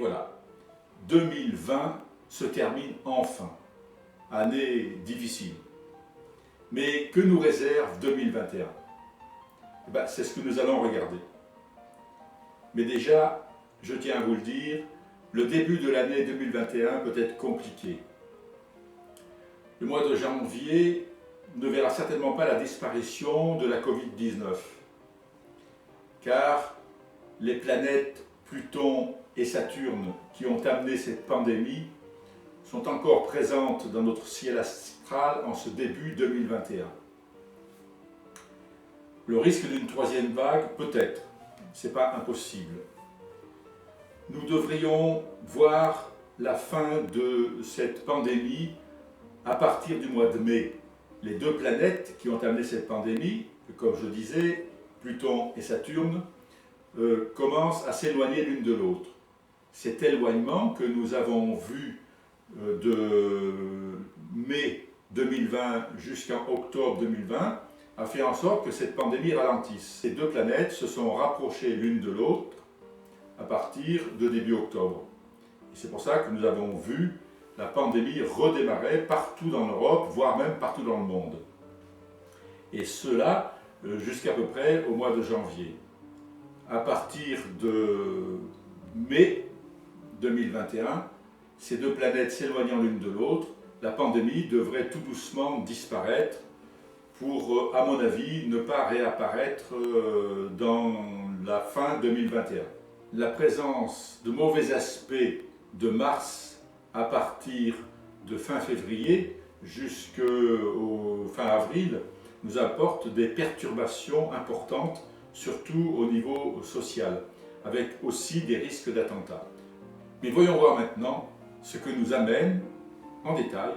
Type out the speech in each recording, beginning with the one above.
voilà, 2020 se termine enfin. Année difficile. Mais que nous réserve 2021 ? C'est ce que nous allons regarder. Mais déjà, je tiens à vous le dire, le début de l'année 2021 peut être compliqué. Le mois de janvier ne verra certainement pas la disparition de la Covid-19, car les planètes Pluton et Saturne qui ont amené cette pandémie sont encore présentes dans notre ciel astral en ce début 2021. Le risque d'une troisième vague, peut-être, c'est pas impossible. Nous devrions voir la fin de cette pandémie à partir du mois de mai. Les deux planètes qui ont amené cette pandémie, comme je disais, Pluton et Saturne, commencent à s'éloigner l'une de l'autre. Cet éloignement que nous avons vu de mai 2020 jusqu'en octobre 2020 a fait en sorte que cette pandémie ralentisse. Ces deux planètes se sont rapprochées l'une de l'autre à partir de début octobre. Et c'est pour ça que nous avons vu la pandémie redémarrer partout dans l'Europe, voire même partout dans le monde. Et cela jusqu'à peu près au mois de janvier. À partir de mai 2021, ces deux planètes s'éloignant l'une de l'autre, la pandémie devrait tout doucement disparaître pour, à mon avis, ne pas réapparaître dans la fin 2021. La présence de mauvais aspects de Mars à partir de fin février jusqu'au fin avril nous apporte des perturbations importantes, surtout au niveau social, avec aussi des risques d'attentats. Mais voyons voir maintenant ce que nous amène en détail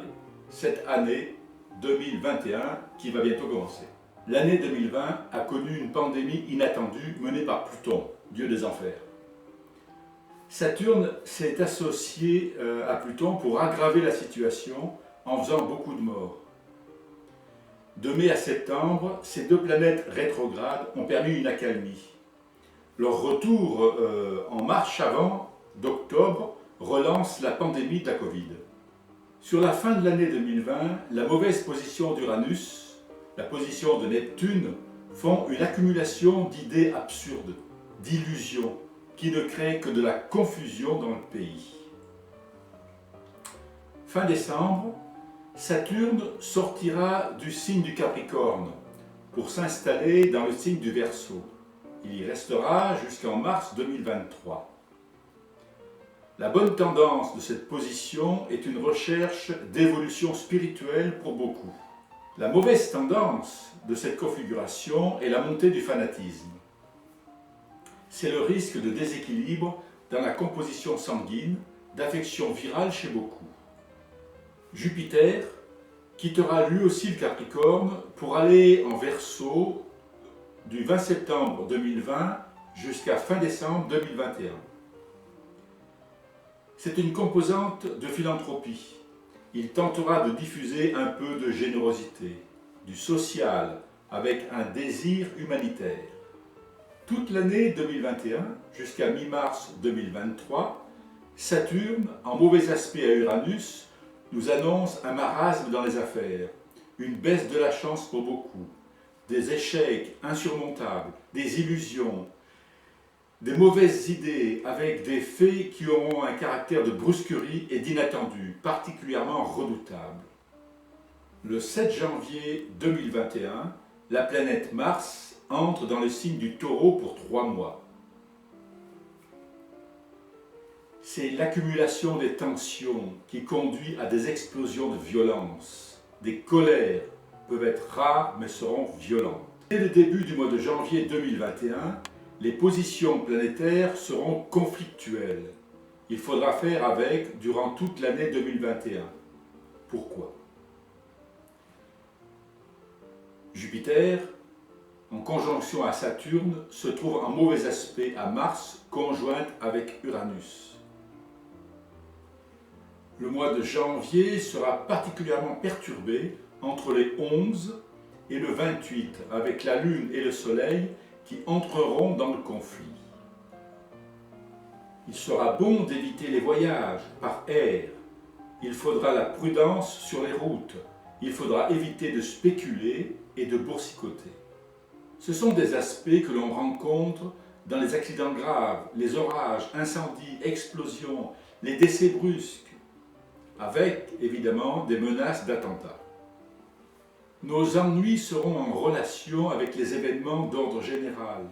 cette année 2021 qui va bientôt commencer. L'année 2020 a connu une pandémie inattendue menée par Pluton, dieu des enfers. Saturne s'est associé à Pluton pour aggraver la situation en faisant beaucoup de morts. De mai à septembre, ces deux planètes rétrogrades ont permis une accalmie. Leur retour en marche avant d'octobre relance la pandémie de la Covid. Sur la fin de l'année 2020, la mauvaise position d'Uranus, la position de Neptune, font une accumulation d'idées absurdes, d'illusions, qui ne créent que de la confusion dans le pays. Fin décembre, Saturne sortira du signe du Capricorne pour s'installer dans le signe du Verseau. Il y restera jusqu'en mars 2023. La bonne tendance de cette position est une recherche d'évolution spirituelle pour beaucoup. La mauvaise tendance de cette configuration est la montée du fanatisme. C'est le risque de déséquilibre dans la composition sanguine, d'affection virale chez beaucoup. Jupiter quittera lui aussi le Capricorne pour aller en Verseau du 20 septembre 2020 jusqu'à fin décembre 2021. C'est une composante de philanthropie. Il tentera de diffuser un peu de générosité, du social, avec un désir humanitaire. Toute l'année 2021, jusqu'à mi-mars 2023, Saturne, en mauvais aspect à Uranus, nous annonce un marasme dans les affaires, une baisse de la chance pour beaucoup, des échecs insurmontables, des illusions, des mauvaises idées avec des faits qui auront un caractère de brusquerie et d'inattendu, particulièrement redoutable. Le 7 janvier 2021, la planète Mars entre dans le signe du Taureau pour 3 mois. C'est l'accumulation des tensions qui conduit à des explosions de violence. Des colères peuvent être rares mais seront violentes. Dès le début du mois de janvier 2021, les positions planétaires seront conflictuelles. Il faudra faire avec durant toute l'année 2021. Pourquoi ? Jupiter, en conjonction à Saturne, se trouve en mauvais aspect à Mars, conjointe avec Uranus. Le mois de janvier sera particulièrement perturbé entre les 11 et le 28, avec la Lune et le Soleil qui entreront dans le conflit. Il sera bon d'éviter les voyages par air. Il faudra la prudence sur les routes. Il faudra éviter de spéculer et de boursicoter. Ce sont des aspects que l'on rencontre dans les accidents graves, les orages, incendies, explosions, les décès brusques, avec évidemment des menaces d'attentats. Nos ennuis seront en relation avec les événements d'ordre général,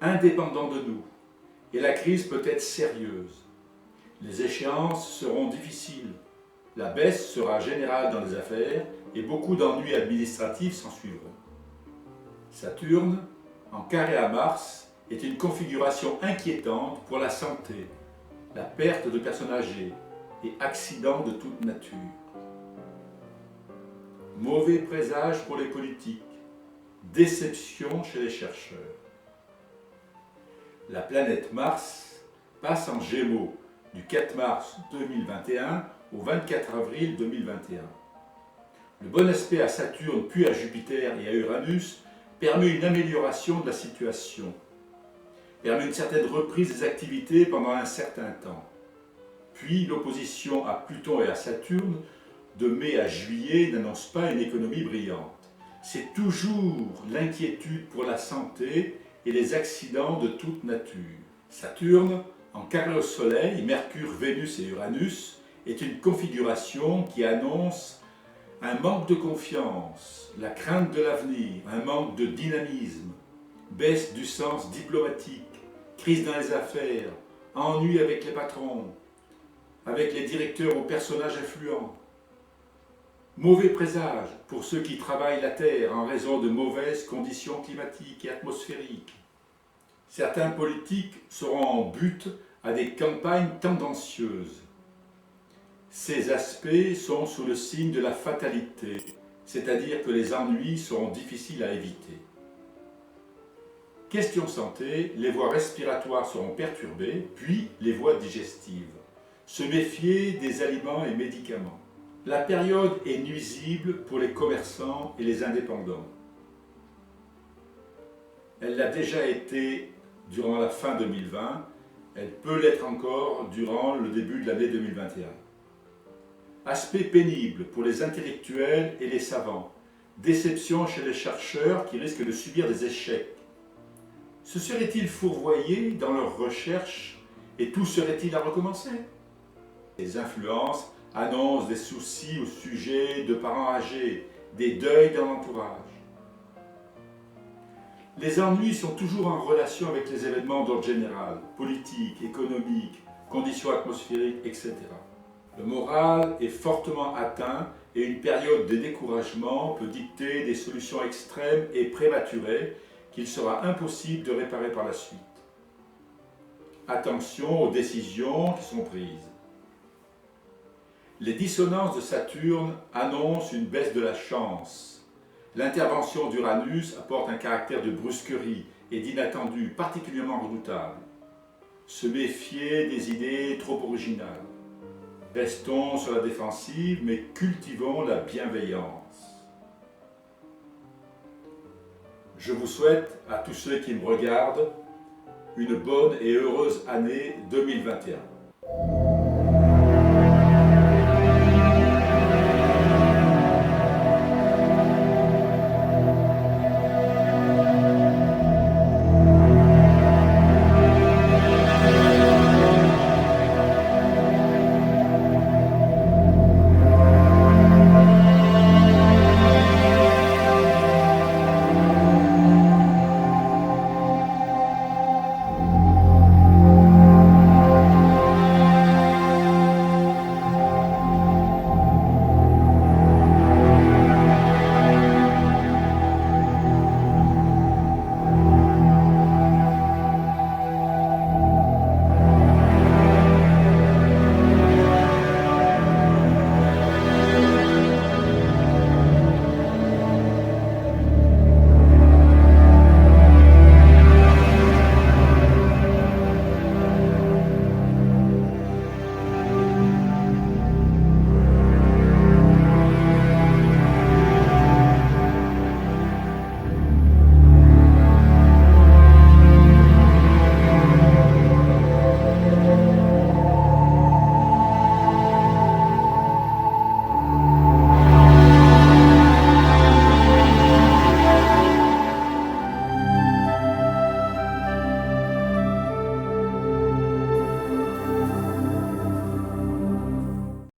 indépendants de nous, et la crise peut être sérieuse. Les échéances seront difficiles, la baisse sera générale dans les affaires et beaucoup d'ennuis administratifs s'en suivront. Saturne, en carré à Mars, est une configuration inquiétante pour la santé, la perte de personnes âgées et accidents de toute nature. Mauvais présage pour les politiques, déception chez les chercheurs. La planète Mars passe en Gémeaux du 4 mars 2021 au 24 avril 2021. Le bon aspect à Saturne puis à Jupiter et à Uranus permet une amélioration de la situation, permet une certaine reprise des activités pendant un certain temps. Puis l'opposition à Pluton et à Saturne de mai à juillet n'annonce pas une économie brillante. C'est toujours l'inquiétude pour la santé et les accidents de toute nature. Saturne, en carré au Soleil, Mercure, Vénus et Uranus, est une configuration qui annonce un manque de confiance, la crainte de l'avenir, un manque de dynamisme, baisse du sens diplomatique, crise dans les affaires, ennui avec les patrons, avec les directeurs ou personnages influents. Mauvais présage pour ceux qui travaillent la Terre en raison de mauvaises conditions climatiques et atmosphériques. Certains politiques seront en butte à des campagnes tendancieuses. Ces aspects sont sous le signe de la fatalité, c'est-à-dire que les ennuis seront difficiles à éviter. Question santé, les voies respiratoires seront perturbées, puis les voies digestives. Se méfier des aliments et médicaments. La période est nuisible pour les commerçants et les indépendants. Elle l'a déjà été durant la fin 2020, elle peut l'être encore durant le début de l'année 2021. Aspect pénible pour les intellectuels et les savants. Déception chez les chercheurs qui risquent de subir des échecs. Se seraient-ils fourvoyés dans leurs recherches et tout serait-il à recommencer? Les influences annoncent des soucis au sujet de parents âgés, des deuils dans l'entourage. Les ennuis sont toujours en relation avec les événements d'ordre général, politique, économique, conditions atmosphériques, etc. Le moral est fortement atteint et une période de découragement peut dicter des solutions extrêmes et prématurées qu'il sera impossible de réparer par la suite. Attention aux décisions qui sont prises. Les dissonances de Saturne annoncent une baisse de la chance. L'intervention d'Uranus apporte un caractère de brusquerie et d'inattendu particulièrement redoutable. Se méfier des idées trop originales. Restons sur la défensive, mais cultivons la bienveillance. Je vous souhaite à tous ceux qui me regardent une bonne et heureuse année 2021.